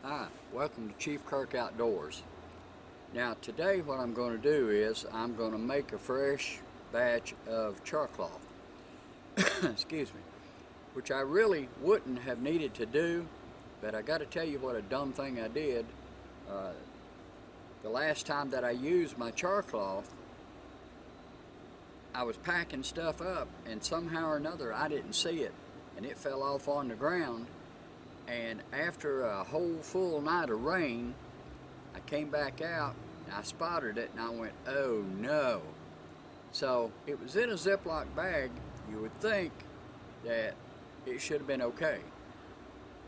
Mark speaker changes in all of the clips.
Speaker 1: Hi, welcome to Chiefkirk Outdoors. Now today what I'm going to do is I'm going to make a fresh batch of char cloth. Excuse me. Which I really wouldn't have needed to do, but I got to tell you what a dumb thing I did. The last time that I used my char cloth, I was packing stuff up and somehow or another I didn't see it and it fell off on the ground. And after a whole full night of rain, I came back out and I spotted it and I went, oh no. So it was in a Ziploc bag. You would think that it should have been okay.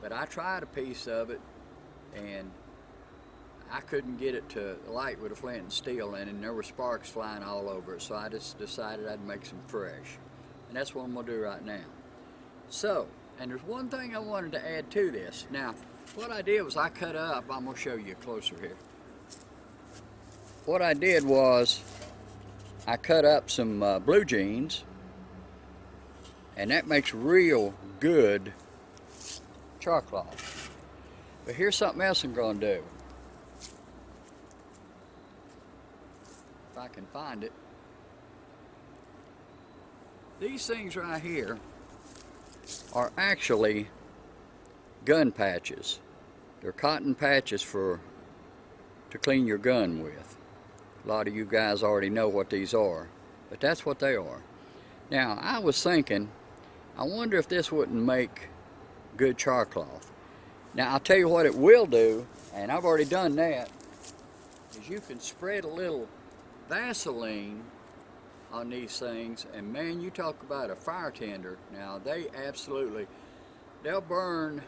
Speaker 1: But I tried a piece of it and I couldn't get it to light with a flint and steel, and there were sparks flying all over it. So I just decided I'd make some fresh. And that's what I'm going to do right now. So, and there's one thing I wanted to add to this. Now, what I did was I cut up, I'm going to show you closer here. What I did was I cut up some blue jeans, and that makes real good char cloth. But here's something else I'm going to do. If I can find it. These things right here are actually gun patches. They're cotton patches to clean your gun with. A lot of you guys already know what these are, but that's what they are. Now, I was thinking, I wonder if this wouldn't make good char cloth. Now, I'll tell you what it will do, and I've already done that, is you can spread a little Vaseline on these things, and man, you talk about a fire tender. Now they'll burn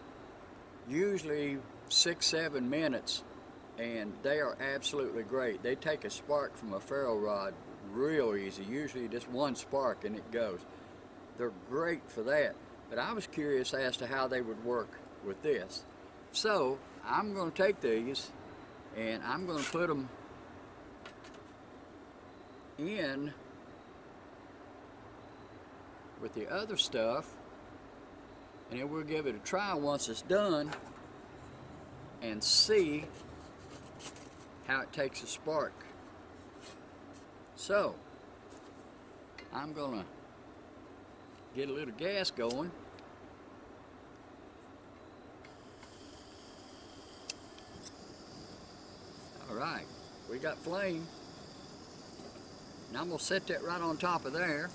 Speaker 1: usually 6-7 minutes, and they are absolutely great. They take a spark from a ferro rod real easy, usually just one spark and it goes. They're great for that, but I was curious as to how they would work with this. So I'm going to take these and I'm going to put them in with the other stuff, and then we'll give it a try once it's done and see how it takes a spark. So I'm gonna get a little gas going. Alright, we got flame. And I'm gonna set that right on top of there.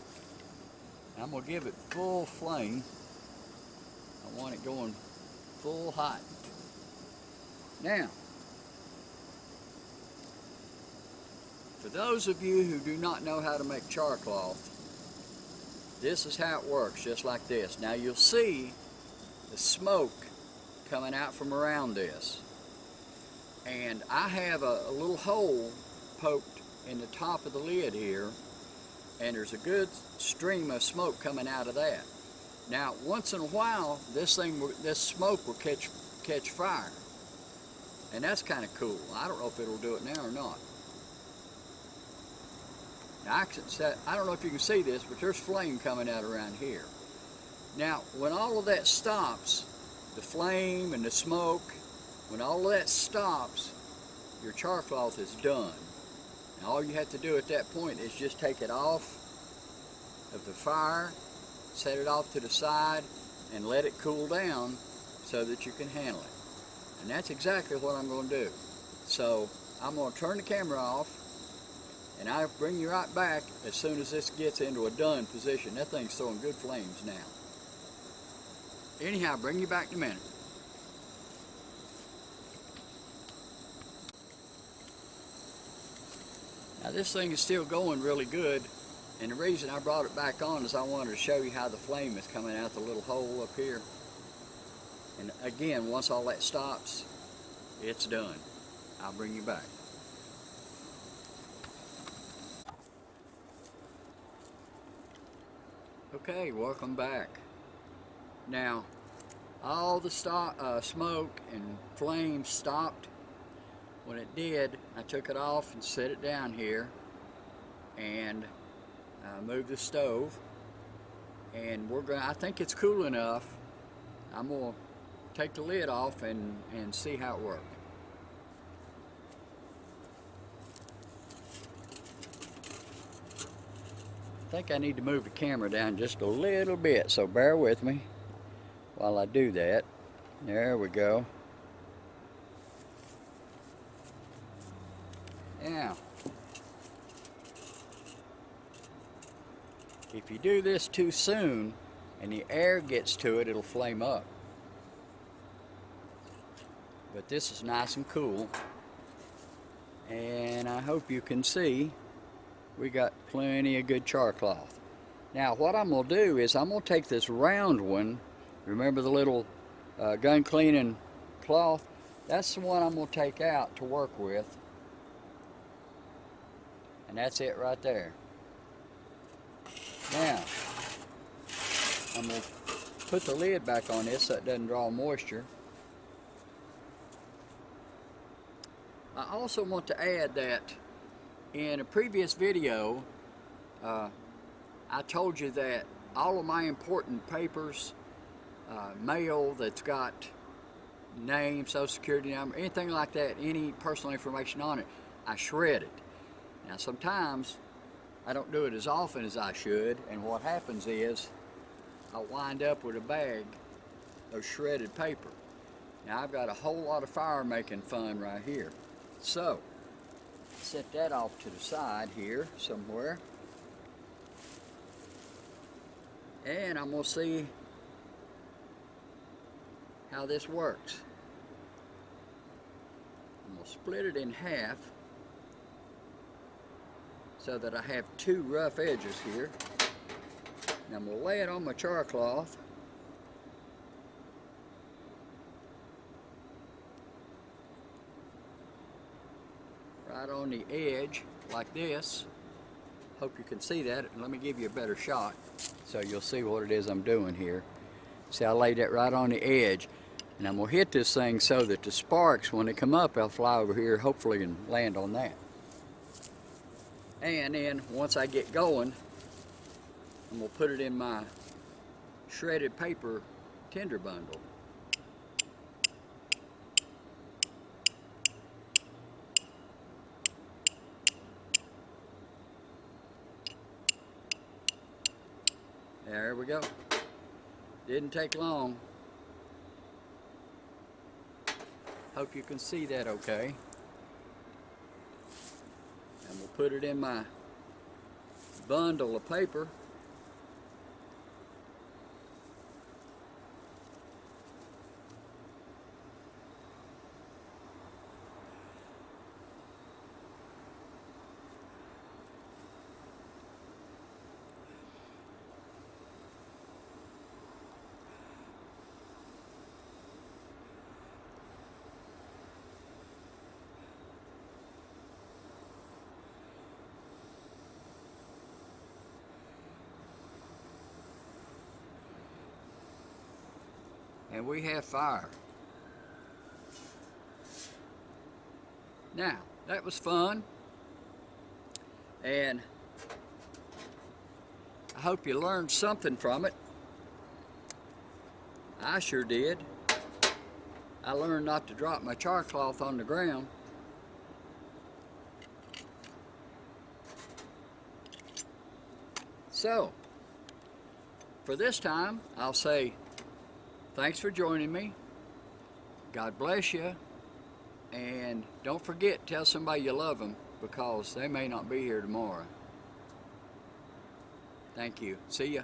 Speaker 1: I'm going to give it full flame. I want it going full hot. Now, for those of you who do not know how to make char cloth, this is how it works, just like this. Now you'll see the smoke coming out from around this. And I have a little hole poked in the top of the lid here, and there's a good stream of smoke coming out of that. Now, once in a while, this smoke will catch fire, and that's kind of cool. I don't know if it'll do it now or not. Now, I don't know if you can see this, but there's flame coming out around here. Now, when all of that stops, the flame and the smoke, when all of that stops, your char cloth is done. Now, all you have to do at that point is just take it off of the fire, set it off to the side, and let it cool down so that you can handle it. And that's exactly what I'm going to do. So I'm going to turn the camera off, and I'll bring you right back as soon as this gets into a done position. That thing's throwing good flames now. Anyhow, I'll bring you back in a minute. Now this thing is still going really good, and the reason I brought it back on is I wanted to show you how the flame is coming out the little hole up here. And again, once all that stops, it's done. I'll bring you back. Okay, welcome back. Now, all the smoke and flame stopped. When it did, I took it off and set it down here and moved the stove. And I think it's cool enough. I'm gonna take the lid off and see how it works. I think I need to move the camera down just a little bit, so bear with me while I do that. There we go. Now, if you do this too soon and the air gets to it, it'll flame up. But this is nice and cool, and I hope you can see we got plenty of good char cloth. Now what I'm going to do is I'm going to take this round one, remember the little gun cleaning cloth? That's the one I'm going to take out to work with, and that's it right there. Now I'm going to put the lid back on this so it doesn't draw moisture. I also want to add that in a previous video, I told you that all of my important papers, mail that's got name, social security number, anything like that, any personal information on it, I shred it. Now sometimes I don't do it as often as I should, and what happens is I'll wind up with a bag of shredded paper. Now I've got a whole lot of fire making fun right here. So, set that off to the side here somewhere. And I'm going to see how this works. I'm going to split it in half so that I have two rough edges here. And I'm going to lay it on my char cloth. Right on the edge like this. Hope you can see that. Let me give you a better shot so you'll see what it is I'm doing here. See, I laid that right on the edge, and I'm going to hit this thing so that the sparks, when they come up, they'll fly over here hopefully and land on that. And then once I get going, I'm going to put it in my shredded paper tinder bundle. There we go. Didn't take long. Hope you can see that okay. And we'll put it in my bundle of paper. And we have fire. Now, that was fun, and I hope you learned something from it. I sure did. I learned not to drop my char cloth on the ground. So, for this time, I'll say thanks for joining me. God bless you. And don't forget, tell somebody you love them, because they may not be here tomorrow. Thank you. See ya.